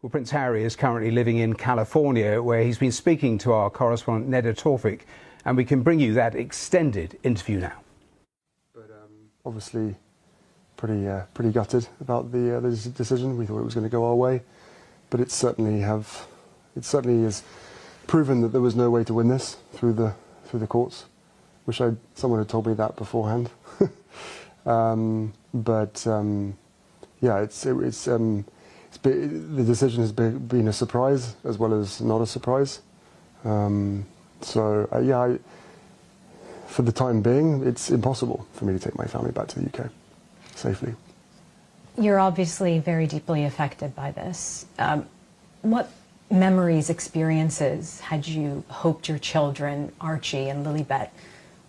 Well, Prince Harry is currently living in California, where he's been speaking to our correspondent Neda Tawfik, and we can bring you that extended interview now. But obviously, pretty gutted about the decision. We thought it was going to go our way, but it certainly has proven that there was no way to win this through the courts. Wish someone had told me that beforehand. Yeah, the decision has been a surprise as well as not a surprise. Yeah, for the time being, it's impossible for me to take my family back to the UK safely. You're obviously very deeply affected by this. What memories, experiences had you hoped your children, Archie and Lilibet,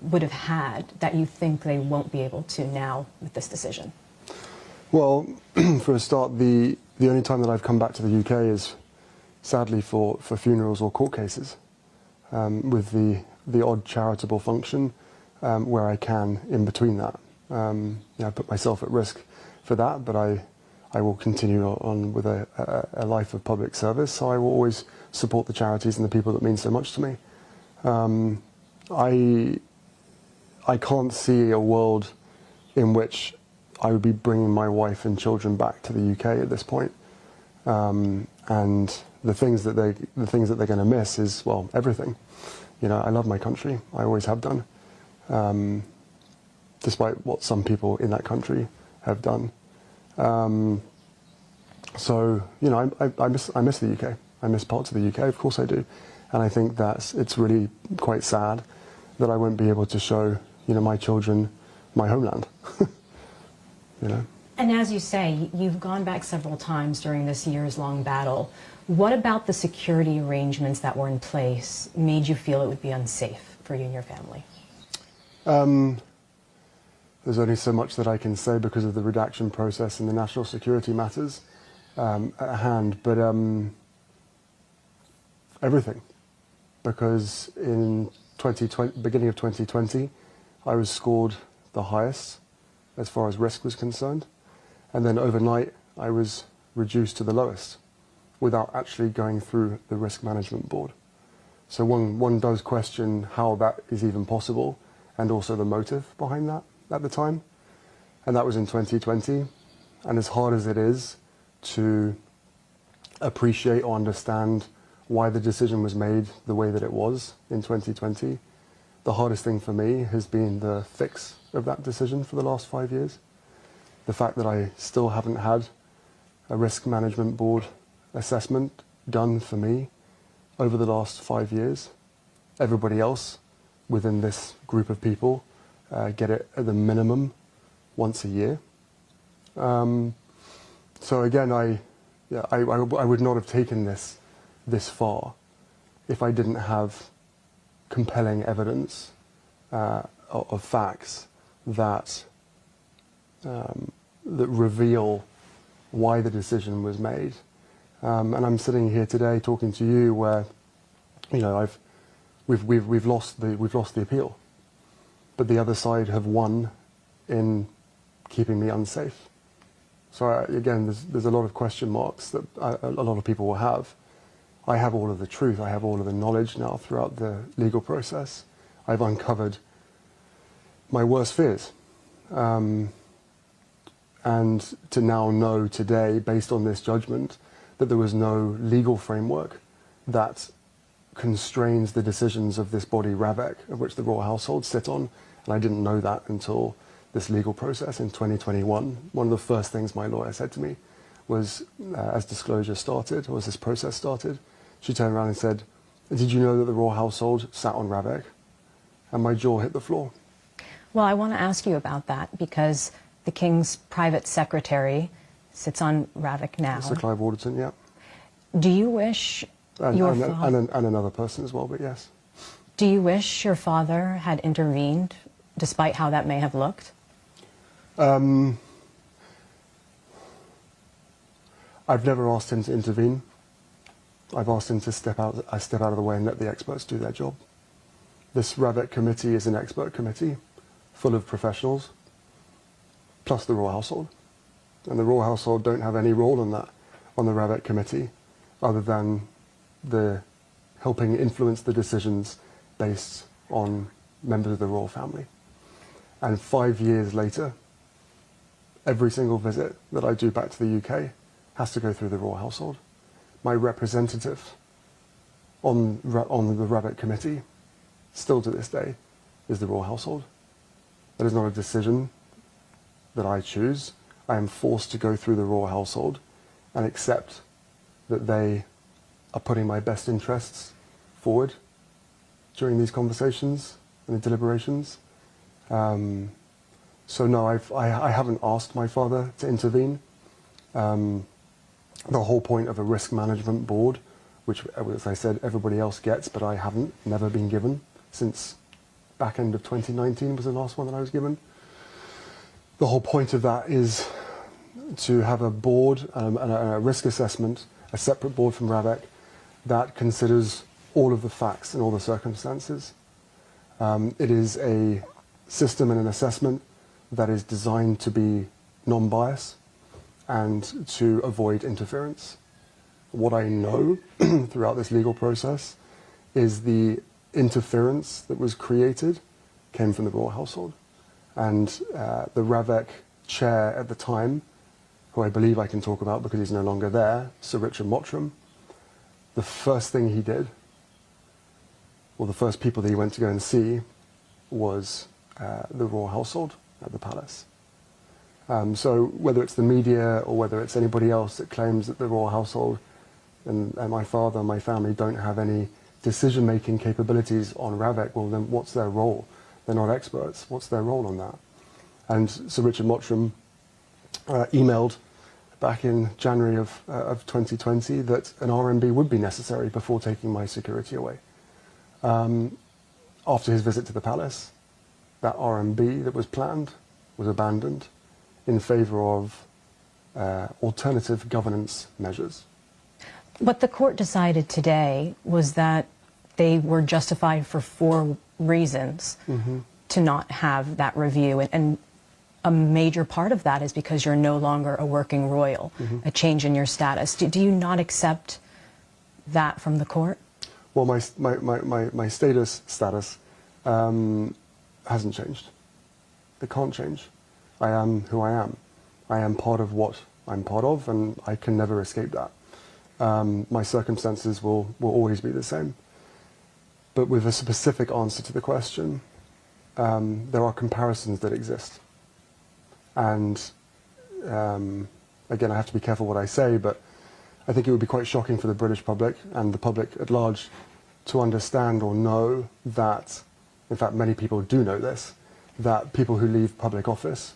would have had that you think they won't be able to now with this decision? Well, for a start, the only time that I've come back to the UK is sadly for funerals or court cases, with the odd charitable function where I can in between that. I put myself at risk for that, but I will continue on with a life of public service, so I will always support the charities and the people that mean so much to me. I can't see a world in which I would be bringing my wife and children back to the UK at this point. And the things that they're going to miss is, well, everything. You know, I love my country. I always have done, despite what some people in that country have done. So, you know, I miss the UK. I miss parts of the UK, of course I do. And I think it's really quite sad that I won't be able to show, you know, my children my homeland. You know? And as you say, you've gone back several times during this years-long battle. What about the security arrangements that were in place made you feel it would be unsafe for you and your family? There's only so much that I can say because of the redaction process and the national security matters at hand, but everything. Because in beginning of 2020, I was scored the highest as far as risk was concerned, and then overnight I was reduced to the lowest without actually going through the risk management board. So one does question how that is even possible, and also the motive behind that at the time. And that was in 2020. And as hard as it is to appreciate or understand why the decision was made the way that it was in 2020, the hardest thing for me has been the fix of that decision for the last 5 years. The fact that I still haven't had a risk management board assessment done for me over the last 5 years. Everybody else within this group of people get it at the minimum once a year. So again, I would not have taken this far if I didn't have compelling evidence of facts that reveal why the decision was made. And I'm sitting here today talking to you, where, you know, we've lost the appeal, but the other side have won in keeping me unsafe. So again, there's a lot of question marks that a lot of people will have. I have all of the truth. I have all of the knowledge now throughout the legal process. I've uncovered my worst fears. And to now know today, based on this judgment, that there was no legal framework that constrains the decisions of this body, RAVEC, of which the Royal Household sit on. And I didn't know that until this legal process in 2021. One of the first things my lawyer said to me was, as disclosure started, or as this process started, she turned around and said, "Did you know that the Royal Household sat on RAVEC?" And my jaw hit the floor. Well, I want to ask you about that, because the King's private secretary sits on RAVEC now. Sir Clive Alderton, yeah. Do you wish your father... And another person as well, but yes. Do you wish your father had intervened, despite how that may have looked? I've never asked him to intervene. I've asked him to step out of the way and let the experts do their job. This RAVEC committee is an expert committee full of professionals, plus the Royal Household. And the Royal Household don't have any role in that, on the RAVEC committee. other than the helping influence the decisions based on members of the royal family. And 5 years later, every single visit that I do back to the UK has to go through the royal household. My representative on the Rabbit Committee, still to this day, is the royal household. That is not a decision that I choose. I am forced to go through the royal household and accept that they are putting my best interests forward during these conversations and the deliberations. So no, I haven't asked my father to intervene. The whole point of a risk management board, which, as I said, everybody else gets, but I haven't, never been given since back end of 2019 was the last one that I was given. The whole point of that is to have a board and a risk assessment, a separate board from RAVEC, that considers all of the facts and all the circumstances. It is a system and an assessment that is designed to be non-biased and to avoid interference. What I know throughout this legal process is the interference that was created came from the royal household. And the RAVEC chair at the time, who I believe I can talk about because he's no longer there, Sir Richard Mottram, the first thing he did, well, the first people that he went to go and see was the royal household at the palace. So whether it's the media or whether it's anybody else that claims that the royal household and my father and my family don't have any decision-making capabilities on RAVEC, well then what's their role? They're not experts. What's their role on that? And Sir Richard Mottram emailed back in January of 2020 that an RMB would be necessary before taking my security away. After his visit to the palace, that RMB that was planned was abandoned in favour of alternative governance measures. What the court decided today was that they were justified for 4 reasons to not have that review. And a major part of that is because you're no longer a working royal, a change in your status. Do you not accept that from the court? Well, my status hasn't changed. It can't change. I am who I am. I am part of what I'm part of, and I can never escape that. My circumstances will always be the same. But with a specific answer to the question, there are comparisons that exist. And again, I have to be careful what I say, but I think it would be quite shocking for the British public and the public at large to understand or know that, in fact, many people do know this, that people who leave public office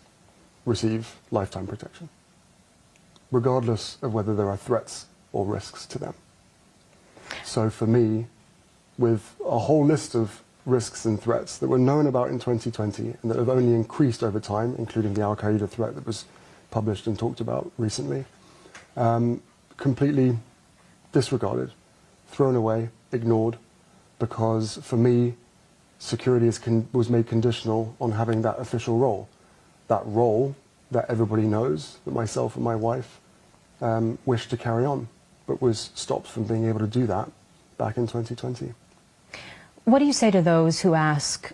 receive lifetime protection, regardless of whether there are threats or risks to them. So for me, with a whole list of risks and threats that were known about in 2020 and that have only increased over time, including the Al-Qaeda threat that was published and talked about recently, completely disregarded, thrown away, ignored, because for me, security was made conditional on having that official role. That role that everybody knows, that myself and my wife wished to carry on, but was stopped from being able to do that back in 2020. What do you say to those who ask,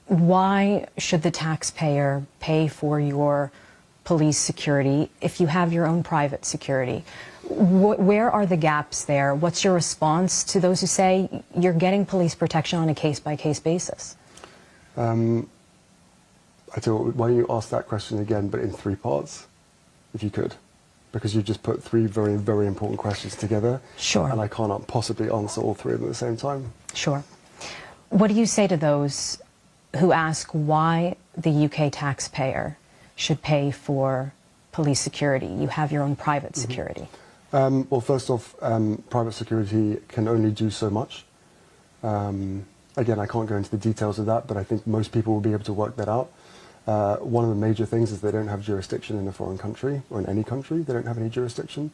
why should the taxpayer pay for your police security if you have your own private security? Where are the gaps there? What's your response to those who say you're getting police protection on a case-by-case basis? I tell you what, why don't you ask that question again, but in 3 parts, if you could? Because you've just put 3 very, very important questions together. Sure. And I can't possibly answer all 3 of them at the same time. Sure. What do you say to those who ask why the UK taxpayer should pay for police security? You have your own private security. Well, first off, private security can only do so much. Again, I can't go into the details of that, but I think most people will be able to work that out. One of the major things is they don't have jurisdiction in a foreign country, or in any country. They don't have any jurisdiction.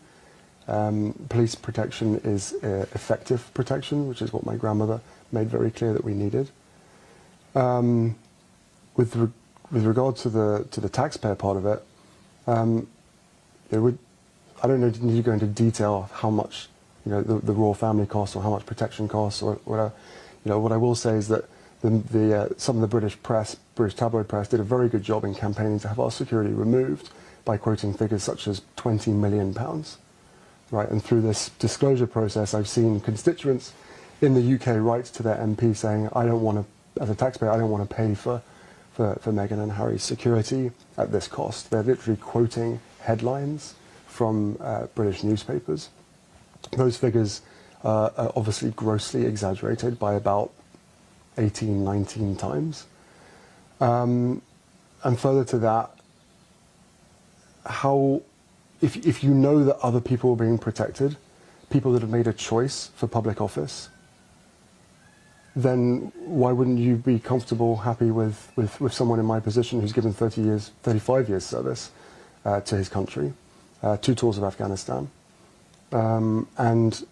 Police protection is effective protection, which is what my grandmother made very clear that we needed. With regard to the taxpayer part of it, I don't need to go into detail of how much the royal family costs or how much protection costs or whatever. What I will say is that some of the British tabloid press did a very good job in campaigning to have our security removed by quoting figures such as £20 million. Right, and through this disclosure process, I've seen constituents in the UK write to their MP saying, I don't want to, as a taxpayer, I don't want to pay for Meghan and Harry's security at this cost. They're literally quoting headlines from British newspapers. Those figures are obviously grossly exaggerated by about 18, 19 times. And further to that, if you know that other people are being protected, people that have made a choice for public office, then why wouldn't you be comfortable, happy with someone in my position who's given 35 years service to his country, 2 tours of Afghanistan, and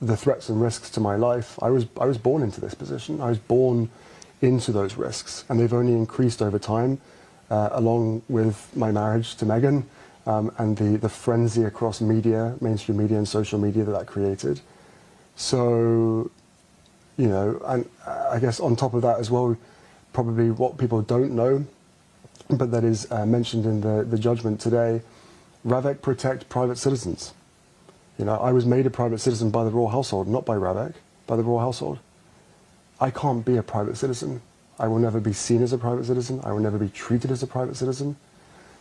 the threats and risks to my life? I was born into this position. I was born into those risks, and they've only increased over time, along with my marriage to Meghan, and the frenzy across media, mainstream media and social media that created. So, and I guess on top of that as well, probably what people don't know, but that is mentioned in the judgment today, RAVEC protect private citizens. I was made a private citizen by the royal household, not by RAVEC, by the royal household. I can't be a private citizen. I will never be seen as a private citizen. I will never be treated as a private citizen,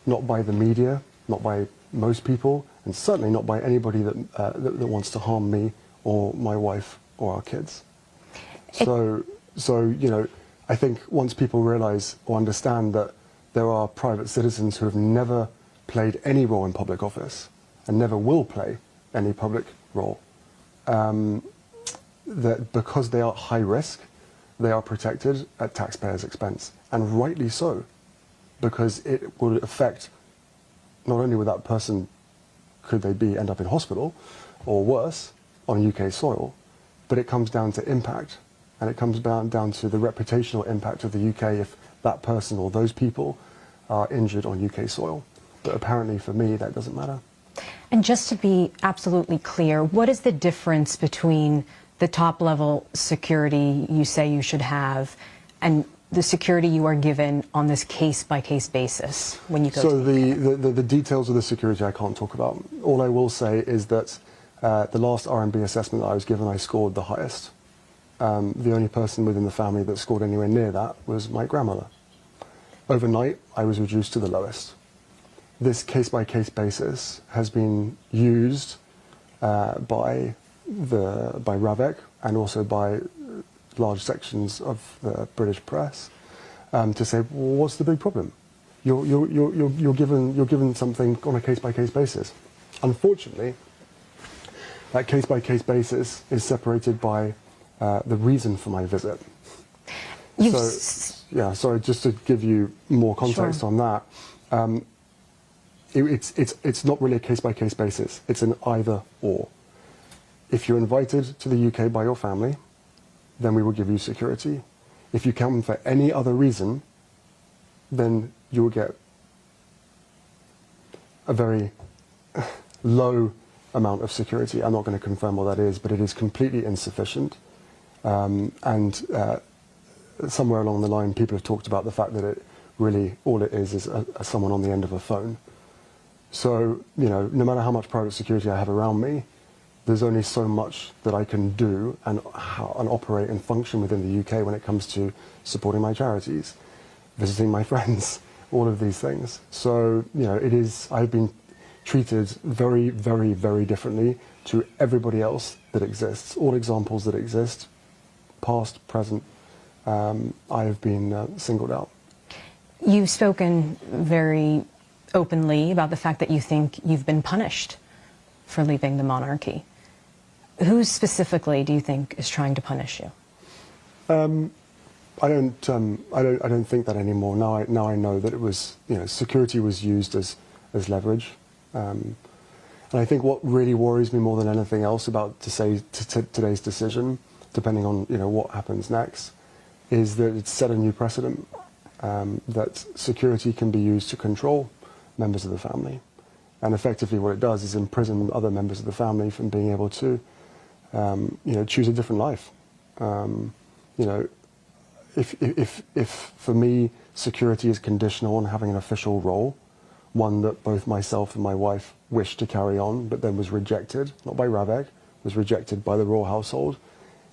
not by the media, not by most people, and certainly not by anybody that wants to harm me or my wife or our kids. So I think once people realise or understand that there are private citizens who have never played any role in public office and never will play any public role, that because they are high risk, they are protected at taxpayers' expense, and rightly so, because it will affect, not only with that person, could they end up in hospital, or worse, on UK soil, but it comes down to impact, and it comes down to the reputational impact of the UK if that person or those people are injured on UK soil. But apparently for me, that doesn't matter. And just to be absolutely clear, what is the difference between the top-level security you say you should have and the security you are given on this case-by-case basis when you go to the details of the security I can't talk about. All I will say is that the last R&B assessment that I was given, I scored the highest. The only person within the family that scored anywhere near that was my grandmother. Overnight, I was reduced to the lowest. This case-by-case basis has been used by RAVEC and also by large sections of the British press to say, well, what's the big problem? You're given something on a case-by-case basis. Unfortunately, that case-by-case basis is separated by the reason for my visit. Sorry, just to give you more context on that. It's not really a case-by-case basis. It's an either-or. If you're invited to the UK by your family, then we will give you security. If you come for any other reason, then you will get a very low amount of security. I'm not going to confirm what that is, but it is completely insufficient. Somewhere along the line, people have talked about the fact that all it is someone on the end of a phone. So, no matter how much private security I have around me, there's only so much that I can do and operate and function within the UK when it comes to supporting my charities, visiting my friends, all of these things. So, I've been treated very, very, very differently to everybody else that exists. All examples that exist, past, present, I have been singled out. You've spoken very openly about the fact that you think you've been punished for leaving the monarchy. Who specifically do you think is trying to punish you? I don't think that anymore. Now I know that it was, security was used as leverage. And I think what really worries me more than anything else about today's decision, depending on what happens next, is that it's set a new precedent that security can be used to control members of the family, and effectively what it does is imprison other members of the family from being able to choose a different life. You know, if for me security is conditional on having an official role, one that both myself and my wife wished to carry on, but then was rejected, not by Ravek, was rejected by the royal household,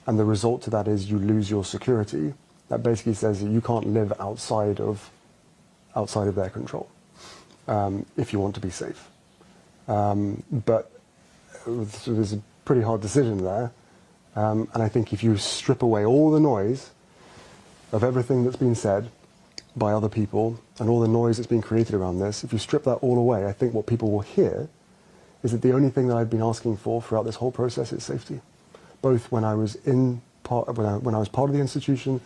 and the result to that is you lose your security. That basically says that you can't live outside of their control if you want to be safe. But there's a pretty hard decision there, and I think if you strip away all the noise of everything that's been said by other people and all the noise that's been created around this, if you strip that all away, I think what people will hear is that the only thing that I've been asking for throughout this whole process is safety, both when I was when I was part of the institution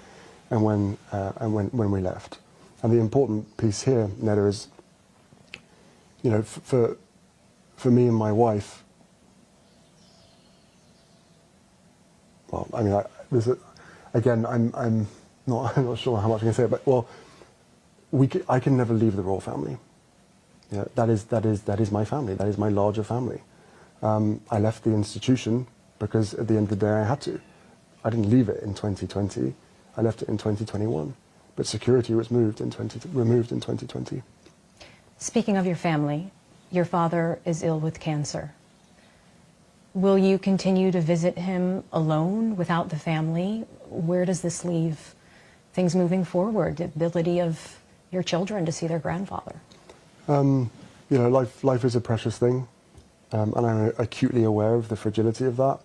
and when we left. And the important piece here, Neda, is, you know, for me and my wife, well, I mean, again, I'm not sure how much I can say, but well, I can never leave the royal family. You know, that is my family. That is my larger family. I left the institution because at the end of the day I had to. I didn't leave it in 2020. I left it in 2021. But security was removed in 2020. Speaking of your family, your father is ill with cancer. Will you continue to visit him alone without the family? Where does this leave things moving forward, the ability of your children to see their grandfather? You know, life is a precious thing, and I'm acutely aware of the fragility of that.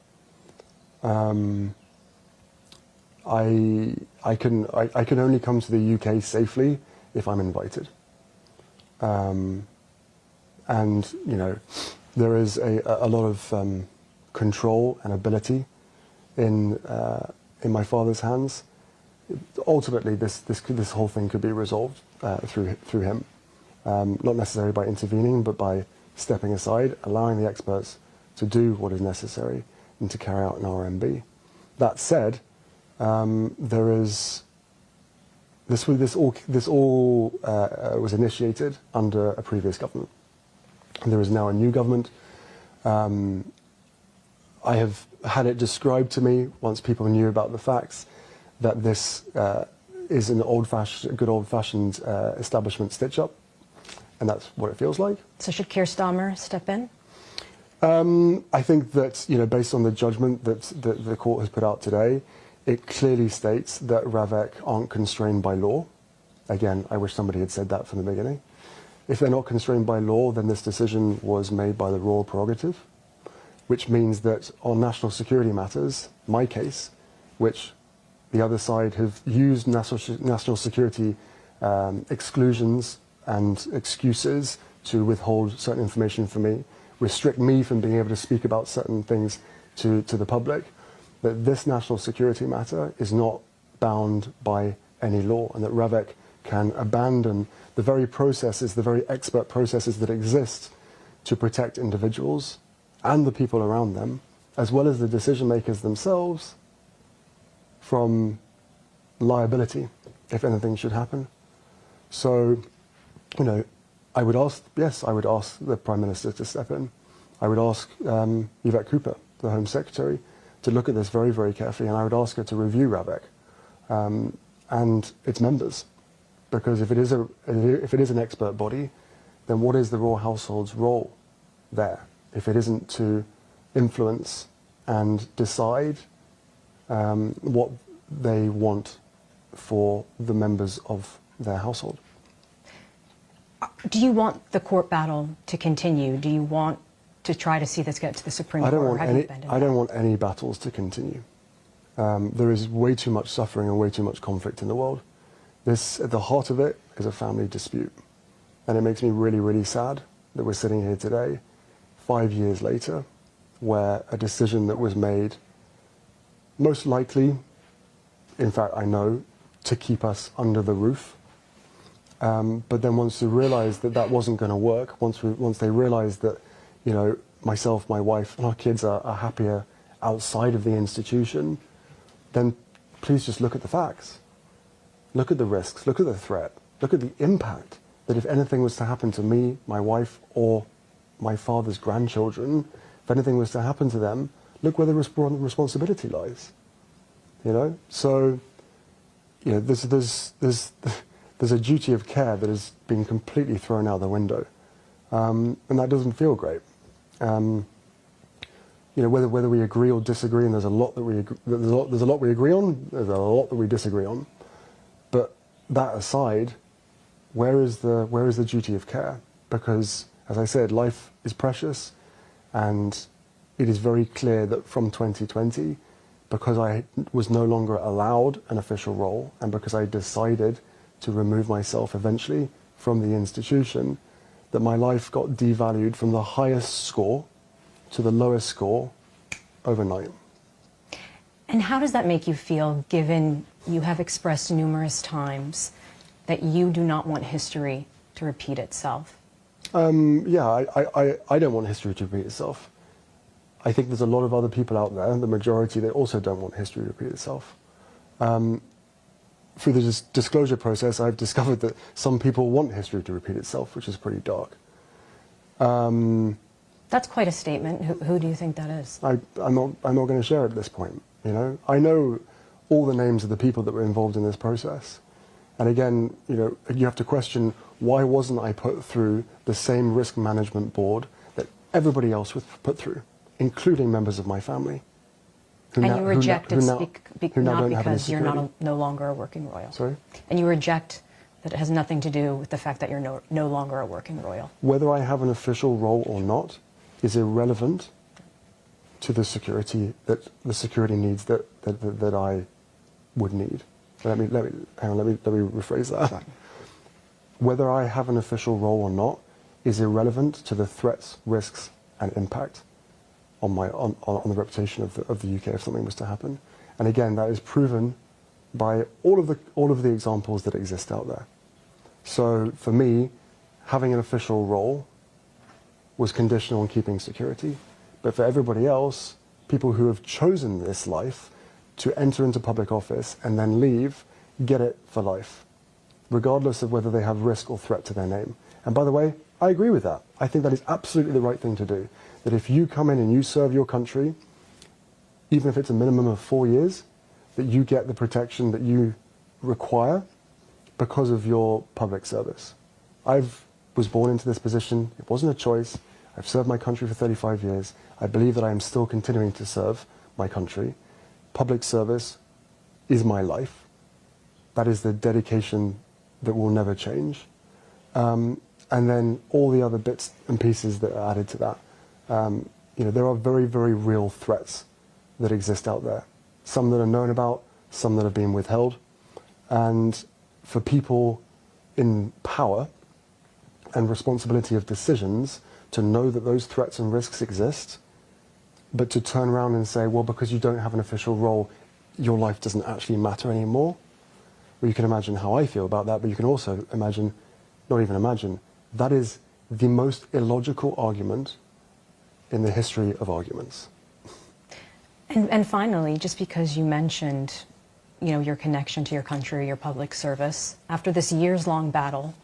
I can only come to the UK safely if I'm invited. And you know, there is a lot of control and ability in my father's hands. Ultimately, this whole thing could be resolved through him, not necessarily by intervening, but by stepping aside, allowing the experts to do what is necessary and to carry out an RMB. That said, this all was initiated under a previous government. There is now a new government. I have had it described to me, once people knew about the facts, that this is an good old-fashioned establishment stitch-up, and that's what it feels like. So should Keir Starmer step in? I think that, you know, based on the judgment that the court has put out today, it clearly states that Ravek aren't constrained by law. Again, I wish somebody had said that from the beginning. If they're not constrained by law, then this decision was made by the royal prerogative, which means that on national security matters, my case, which the other side have used national security exclusions and excuses to withhold certain information from me, restrict me from being able to speak about certain things to the public, that this national security matter is not bound by any law, and that Ravek can abandon the very processes, the very expert processes that exist to protect individuals and the people around them, as well as the decision makers themselves, from liability if anything should happen. So, you know, I would ask the Prime Minister to step in. I would ask Yvette Cooper, the Home Secretary, to look at this very, very carefully, and I would ask her to review Ravek and its members, because if it is an expert body, then what is the royal household's role there if it isn't to influence and decide what they want for the members of their household? Do you want the court battle to continue? Do you want to try to see this get to the Supreme Court? I don't want any battles to continue. There is way too much suffering and way too much conflict in the world. This, at the heart of it, is a family dispute. And it makes me really, really sad that we're sitting here today, 5 years later, where a decision that was made, most likely, in fact I know, to keep us under the roof. But then once they realised that that wasn't going to work, once they realised that, you know, myself, my wife, and our kids are happier outside of the institution, then please just look at the facts. Look at the risks, look at the threat, look at the impact that if anything was to happen to me, my wife, or my father's grandchildren, if anything was to happen to them, look where the responsibility lies. You know, so you know, there's a duty of care that has been completely thrown out the window, and that doesn't feel great. You know, whether we agree or disagree, and there's a lot that we agree, there's a lot we agree on, there's a lot that we disagree on. But that aside, where is the duty of care? Because, as I said, life is precious, and it is very clear that from 2020, because I was no longer allowed an official role, and because I decided to remove myself eventually from the institution, that my life got devalued from the highest score to the lowest score overnight. And how does that make you feel, given you have expressed numerous times that you do not want history to repeat itself? Yeah, I don't want history to repeat itself. I think there's a lot of other people out there, the majority, that also don't want history to repeat itself. Through the disclosure process, I've discovered that some people want history to repeat itself, which is pretty dark. That's quite a statement. Who do you think that is? I'm not going to share it at this point. You know, I know all the names of the people that were involved in this process, and again, you know, you have to question, why wasn't I put through the same risk management board that everybody else was put through, including members of my family? And you reject it not because you're no longer a working royal. Sorry? And you reject that it has nothing to do with the fact that you're no longer a working royal. Whether I have an official role or not is irrelevant to the security needs that I would need. Let me rephrase that. Whether I have an official role or not is irrelevant to the threats, risks, and impact on the reputation of the UK if something was to happen. And again, that is proven by all of the examples that exist out there. So for me, having an official role was conditional on keeping security. But for everybody else, people who have chosen this life to enter into public office and then leave, get it for life, regardless of whether they have risk or threat to their name. And by the way, I agree with that. I think that is absolutely the right thing to do. That if you come in and you serve your country, even if it's a minimum of 4 years, that you get the protection that you require because of your public service. I was born into this position. It wasn't a choice. I've served my country for 35 years. I believe that I am still continuing to serve my country. Public service is my life. That is the dedication that will never change. And then all the other bits and pieces that are added to that. You know, there are very, very real threats that exist out there. Some that are known about, some that have been withheld. And for people in power and responsibility of decisions to know that those threats and risks exist, but to turn around and say, well, because you don't have an official role, your life doesn't actually matter anymore. Well, you can imagine how I feel about that, but you can also imagine, not even imagine, that is the most illogical argument in the history of arguments. And finally, just because you mentioned, you know, your connection to your country, your public service, after this years-long battle,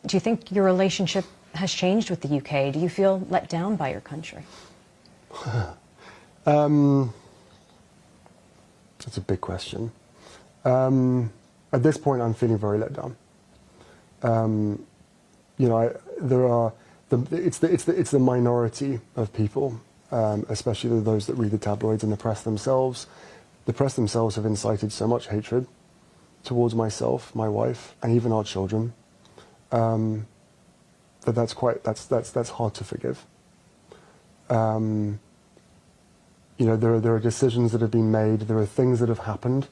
do you think your relationship has changed with the UK? Do you feel let down by your country? That's a big question. At this point, I'm feeling very let down. You know, it's the minority of people, especially those that read the tabloids and the press themselves. The press themselves have incited so much hatred towards myself, my wife, and even our children. That's hard to forgive. You know, there are decisions that have been made. There are things that have happened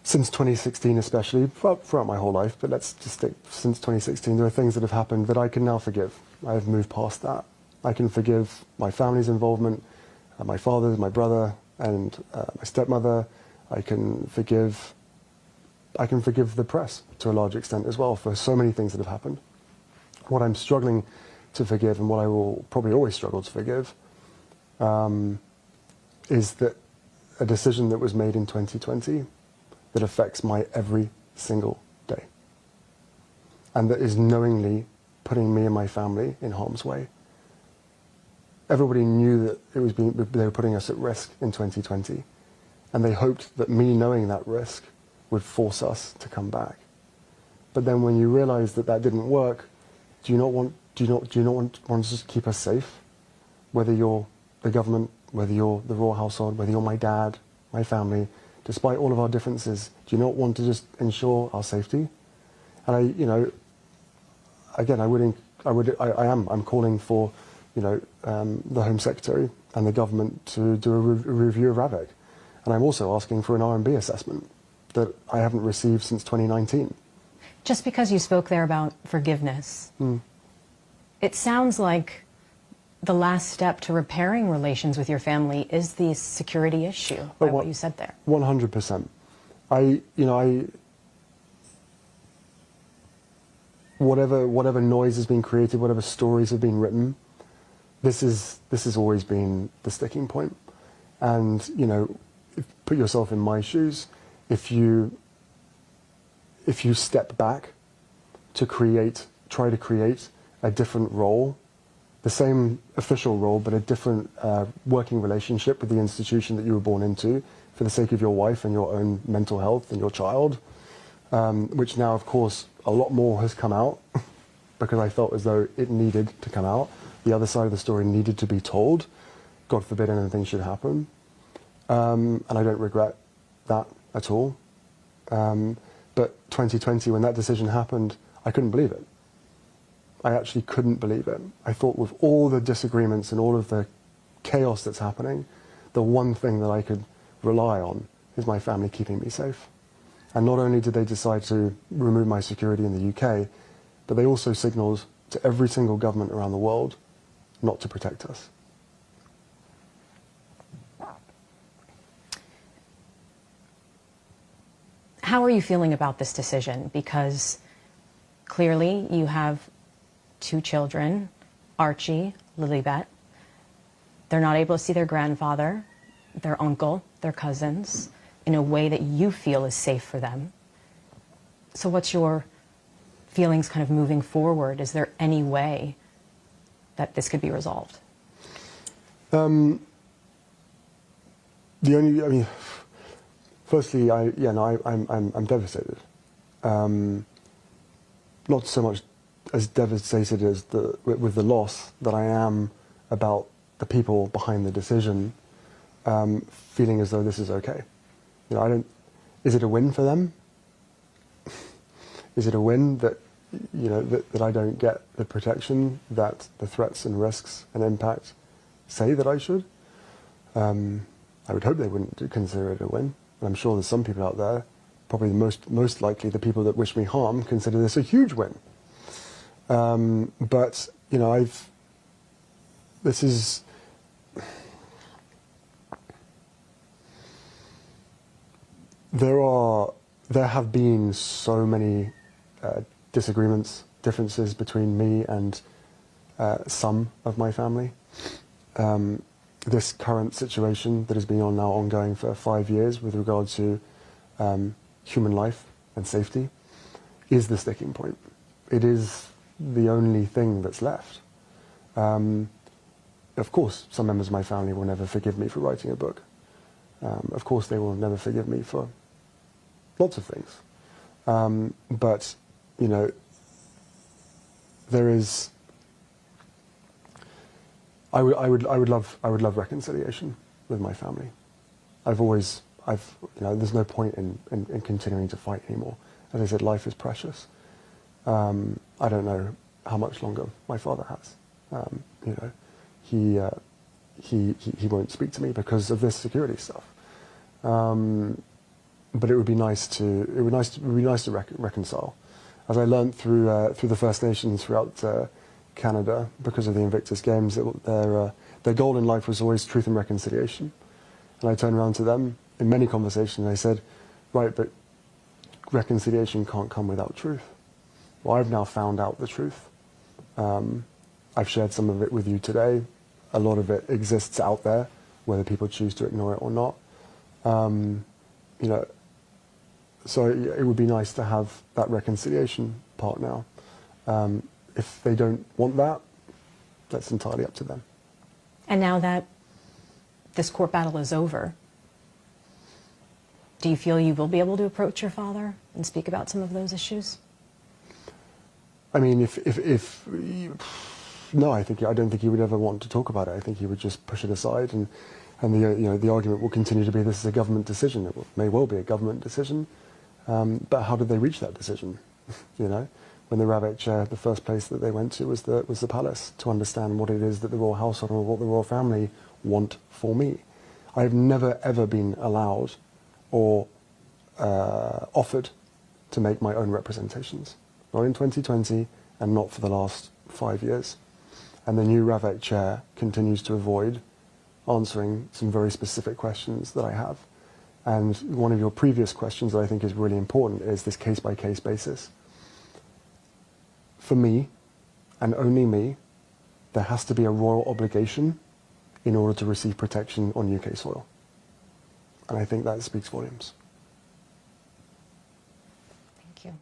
since 2016, especially throughout my whole life. But let's just stick since 2016. There are things that have happened that I can now forgive. I have moved past that. I can forgive my family's involvement, my father's, my brother, and my stepmother. I can forgive the press to a large extent as well for so many things that have happened. What I'm struggling to forgive, and what I will probably always struggle to forgive, is that a decision that was made in 2020 that affects my every single day, and that is knowingly putting me and my family in harm's way. everybody knew that they were putting us at risk in 2020, and they hoped that me knowing that risk would force us to come back. But then when you realise that that didn't work, do you not want to just keep us safe? Whether you're the government, whether you're the royal household, whether you're my dad, my family, despite all of our differences, do you not want to just ensure our safety? And I'm calling for, the Home Secretary and the government to do a review of RAVEC. And I'm also asking for an R&B assessment that I haven't received since 2019. Just because you spoke there about forgiveness, it sounds like the last step to repairing relations with your family is the security issue, by what you said there. 100%. Whatever noise has been created, whatever stories have been written, this has always been the sticking point. And, put yourself in my shoes. If you step back to try to create a different role, the same official role, but a different working relationship with the institution that you were born into for the sake of your wife and your own mental health and your child, which now, of course, a lot more has come out because I felt as though it needed to come out. The other side of the story needed to be told. God forbid anything should happen. And I don't regret that at all. But 2020, when that decision happened, I couldn't believe it. I actually couldn't believe it. I thought with all the disagreements and all of the chaos that's happening, the one thing that I could rely on is my family keeping me safe. And not only did they decide to remove my security in the UK, but they also signalled to every single government around the world not to protect us. How are you feeling about this decision? Because clearly you have 2 children, Archie, Lilibet. They're not able to see their grandfather, their uncle, their cousins, in a way that you feel is safe for them. So what's your feelings kind of moving forward? Is there any way that this could be resolved? Firstly, I'm devastated. Not so much as devastated as with the loss that I am about the people behind the decision, feeling as though this is okay. Is it a win for them? Is it a win that that I don't get the protection that the threats and risks and impact say that I should? I would hope they wouldn't consider it a win. And I'm sure there's some people out there, probably the most likely the people that wish me harm, consider this a huge win. But there have been so many disagreements, differences between me and some of my family. This current situation that has been ongoing for 5 years with regard to human life and safety is the sticking point. It is the only thing that's left. Of course, some members of my family will never forgive me for writing a book. Of course, they will never forgive me for lots of things. But there is. I would love reconciliation with my family. There's no point in continuing to fight anymore. As I said, life is precious. I don't know how much longer my father has. He won't speak to me because of this security stuff. But it would be nice to reconcile. As I learned through the First Nations throughout Canada, because of the Invictus Games, their goal in life was always truth and reconciliation. And I turned around to them in many conversations and I said, right, but reconciliation can't come without truth. Well, I've now found out the truth. I've shared some of it with you today. A lot of it exists out there, whether people choose to ignore it or not. So it would be nice to have that reconciliation part now. If they don't want that, that's entirely up to them. And now that this court battle is over, do you feel you will be able to approach your father and speak about some of those issues? I mean, no, I don't think he would ever want to talk about it. I think he would just push it aside, and the argument will continue to be this is a government decision. It may well be a government decision, but how did they reach that decision? When the Rabbit Chair, the first place that they went to was the palace to understand what it is that the royal household or what the royal family want for me. I have never ever been allowed or offered to make my own representations. Not in 2020 and not for the last 5 years. And the new Rabbit Chair continues to avoid answering some very specific questions that I have. And one of your previous questions that I think is really important is this case-by-case basis. For me, and only me, there has to be a royal obligation in order to receive protection on UK soil. And I think that speaks volumes. Thank you.